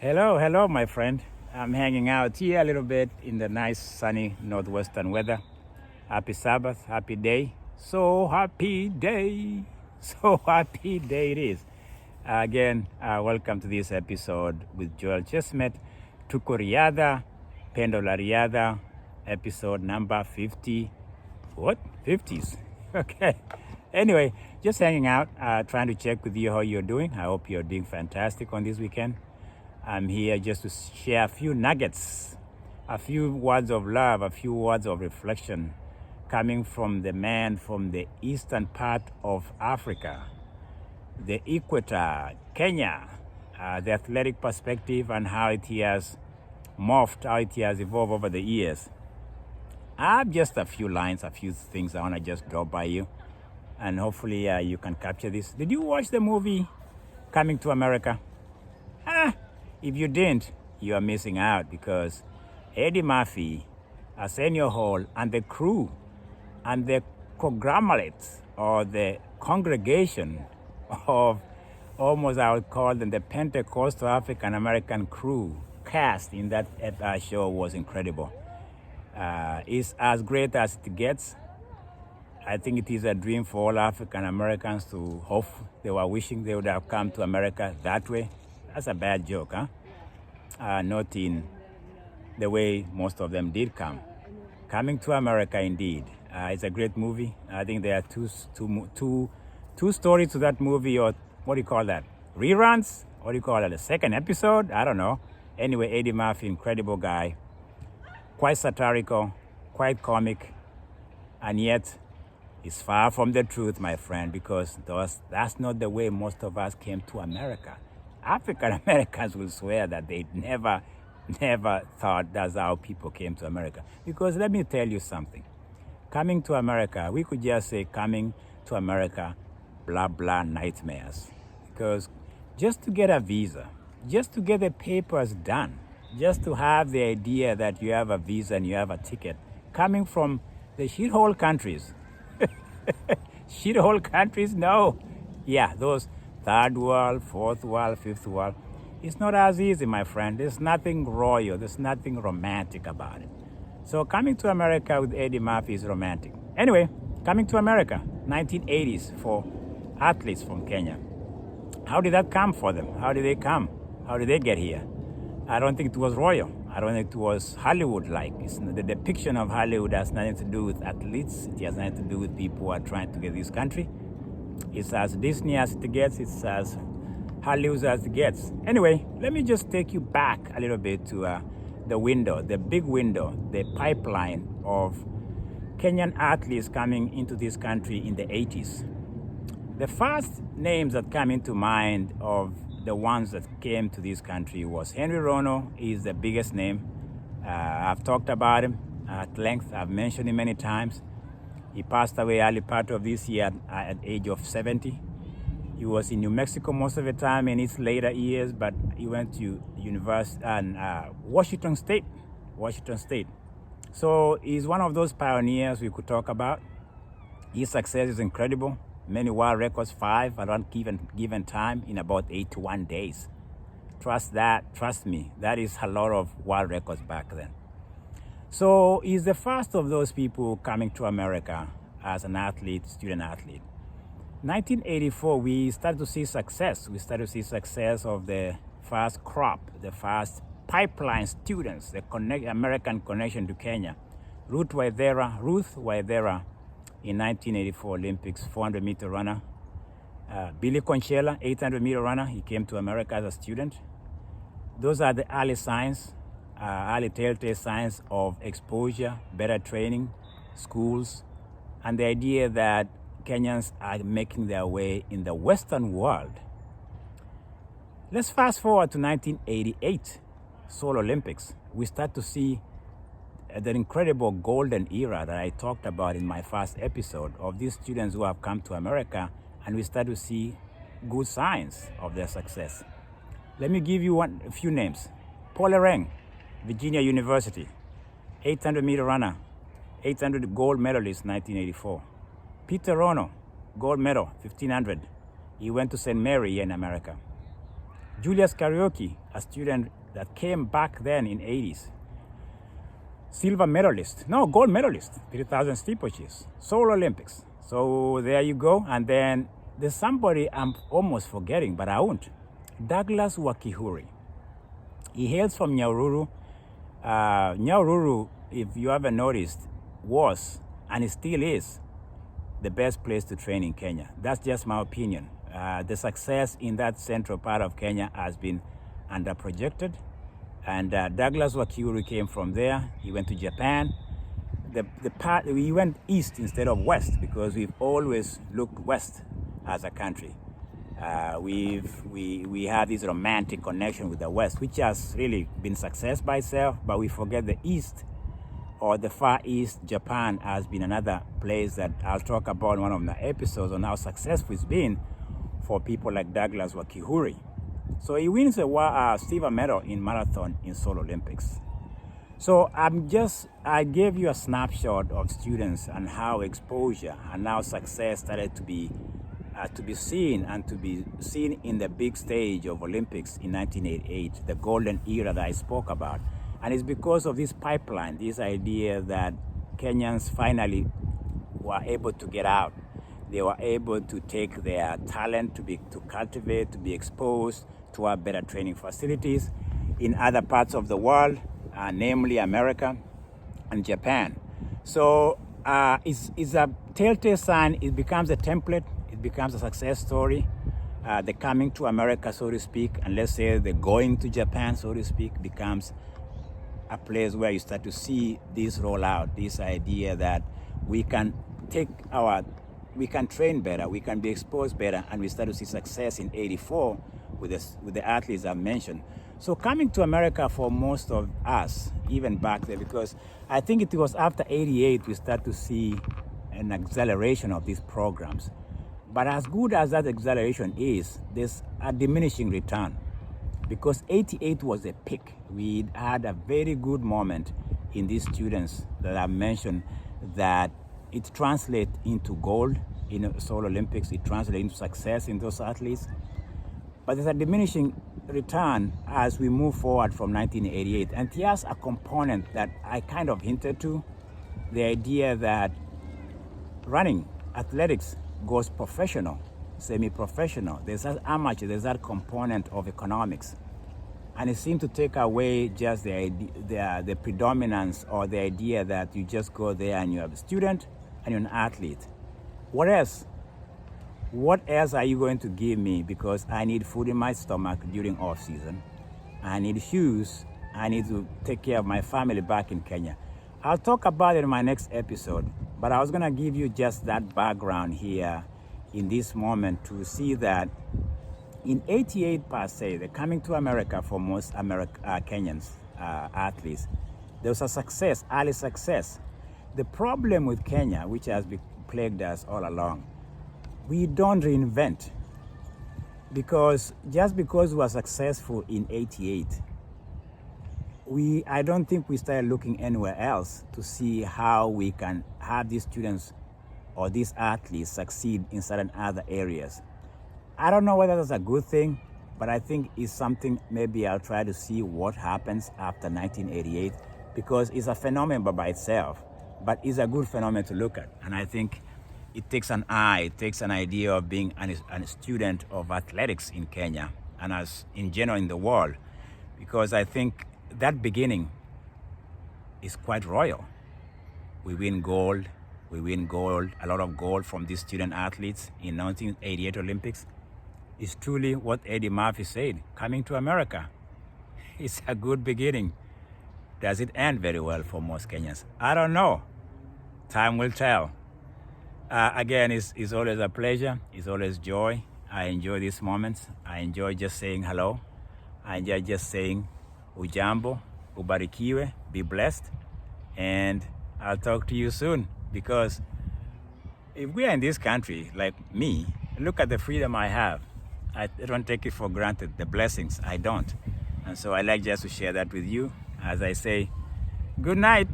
Hello, my friend. I'm hanging out here a little bit in the nice sunny northwestern weather. Happy Sabbath, happy day. So happy day. So happy day it is. Again, welcome to this episode with Joel Chestnut. Tuko Riadha, Pendo la Riadha, episode number 50. What? 50s. Okay. Anyway, just hanging out, trying to check with you how you're doing. I hope you're doing fantastic on this weekend. I'm here just to share a few nuggets, a few words of love, a few words of reflection coming from the man from the eastern part of Africa, the equator, Kenya, the athletic perspective and how it has morphed, how it has evolved over the years. I have just a few lines, a few things I want to just drop by you, and hopefully you can capture this. Did you watch the movie Coming to America? If you didn't, you are missing out because Eddie Murphy, Arsenio Hall, and the crew and the conglomerate or the congregation of almost I would call them the Pentecostal African American crew cast in that show was incredible. It's as great as it gets. I think it is a dream for all African Americans to hope they were wishing they would have come to America that way. That's a bad joke, huh? Not in the way most of them did come. Coming to America, indeed. It's a great movie. I think there are two stories to that movie, or what do you call that? Reruns? What do you call it? A second episode? I don't know. Anyway, Eddie Murphy, incredible guy. Quite satirical, quite comic, and yet it's far from the truth, my friend, because that's not the way most of us came to America. African Americans will swear that they never thought that's how people came to America. Because let me tell you something. Coming to America, we could just say coming to America, blah, blah, nightmares. Because just to get a visa, just to get the papers done, just to have the idea that you have a visa and you have a ticket, coming from the shithole countries. Shithole countries? No. Yeah, those third world, fourth world, fifth world. It's not as easy, my friend. There's nothing royal. There's nothing romantic about it. So coming to America with Eddie Murphy is romantic. Anyway, coming to America, 1980s for athletes from Kenya. How did that come for them? How did they come? How did they get here? I don't think it was royal. I don't think it was Hollywood-like. The depiction of Hollywood has nothing to do with athletes. It has nothing to do with people who are trying to get this country. It's as Disney as it gets. It's as Hollywood as it gets. Anyway, let me just take you back a little bit to the window, the big window, the pipeline of Kenyan athletes coming into this country in the 80s. The first names that come into mind of the ones that came to this country was Henry Rono. Is the biggest name. I've talked about him at length. I've mentioned him many times. He passed away early part of this year at age of 70. He was in New Mexico most of the time in his later years, but he went to university and Washington State. So he's one of those pioneers we could talk about. His success is incredible. Many world records, 5 at one given time in about 81 days. Trust me, that is a lot of world records back then. So he's the first of those people coming to America as an athlete, student athlete. 1984, we started to see success. We started to see success of the first crop, the first pipeline students, the American connection to Kenya. Ruth Waithera, in 1984 Olympics, 400-meter runner. Billy Conchela, 800-meter runner. He came to America as a student. Those are the early signs, early telltale signs of exposure, better training, schools, and the idea that Kenyans are making their way in the Western world. Let's fast forward to 1988, Seoul Olympics. We start to see the incredible golden era that I talked about in my first episode of these students who have come to America, and we start to see good signs of their success. Let me give you a few names. Paul Ereng, Virginia University, 800-meter runner, 800 gold medalist, 1984. Peter Rono, gold medal, 1500. He went to St. Mary here in America. Julius Karaoke, a student that came back then in 80s. Gold medalist, 3,000 steeplechase, Seoul Olympics. So there you go. And then there's somebody I'm almost forgetting, but I won't. Douglas Wakihuri. He hails from Nyahururu. Nyahururu, if you haven't noticed, was, and it still is, the best place to train in Kenya. That's just my opinion. The success in that central part of Kenya has been underprojected. And Douglas Wakihuri came from there. He went to Japan. We went east instead of west because we've always looked west as a country. We have this romantic connection with the West, which has really been success by itself, but we forget the East or the Far East. Japan has been another place that I'll talk about in one of my episodes on how successful it's been for people like Douglas Wakihuri. So he wins a silver medal in marathon in Seoul Olympics. So I gave you a snapshot of students and how exposure and how success started to be seen and to be seen in the big stage of Olympics in 1988, the golden era that I spoke about. And it's because of this pipeline, this idea that Kenyans finally were able to get out. They were able to take their talent to cultivate, to be exposed to our better training facilities in other parts of the world, namely America and Japan. So it's a telltale sign. It becomes a template. It becomes a success story. The coming to America, so to speak, and let's say the going to Japan, so to speak, becomes a place where you start to see this roll out, this idea that we can train better, we can be exposed better, and we start to see success in 84 with the athletes I've mentioned. So coming to America for most of us, even back there, because I think it was after 88 we start to see an acceleration of these programs. But as good as that acceleration is, there's a diminishing return because 88 was a peak. We had a very good moment in these students that I mentioned that it translates into gold in Seoul Olympics, it translates into success in those athletes. But there's a diminishing return as we move forward from 1988. And here's a component that I kind of hinted to, the idea that running, athletics, goes professional, semi-professional. There's that amateur, there's that component of economics. And it seemed to take away just the predominance or the idea that you just go there and you're a student and you're an athlete. What else? What else are you going to give me? Because I need food in my stomach during off season. I need shoes. I need to take care of my family back in Kenya. I'll talk about it in my next episode, but I was gonna give you just that background here in this moment to see that in 88 per se, the coming to America for most Kenyans athletes, there was a success, early success. The problem with Kenya, which has plagued us all along, we don't reinvent. Because just because we were successful in 88, I don't think we started looking anywhere else to see how we can have these students or these athletes succeed in certain other areas. I don't know whether that's a good thing, but I think it's something maybe I'll try to see what happens after 1988 because it's a phenomenon by itself, but it's a good phenomenon to look at. And I think it takes an eye, it takes an idea of being a student of athletics in Kenya and as in general in the world, because I think that beginning is quite royal. We win gold, a lot of gold from these student athletes in 1988 Olympics. It's truly what Eddie Murphy said, coming to America. It's a good beginning. Does it end very well for most Kenyans? I don't know. Time will tell. Again, it's always a pleasure. It's always joy. I enjoy these moments. I enjoy just saying hello. I enjoy just saying ujambo, ubarikiwe, be blessed. And I'll talk to you soon because if we are in this country, like me, look at the freedom I have. I don't take it for granted, the blessings, I don't. And so I like just to share that with you. As I say, good night.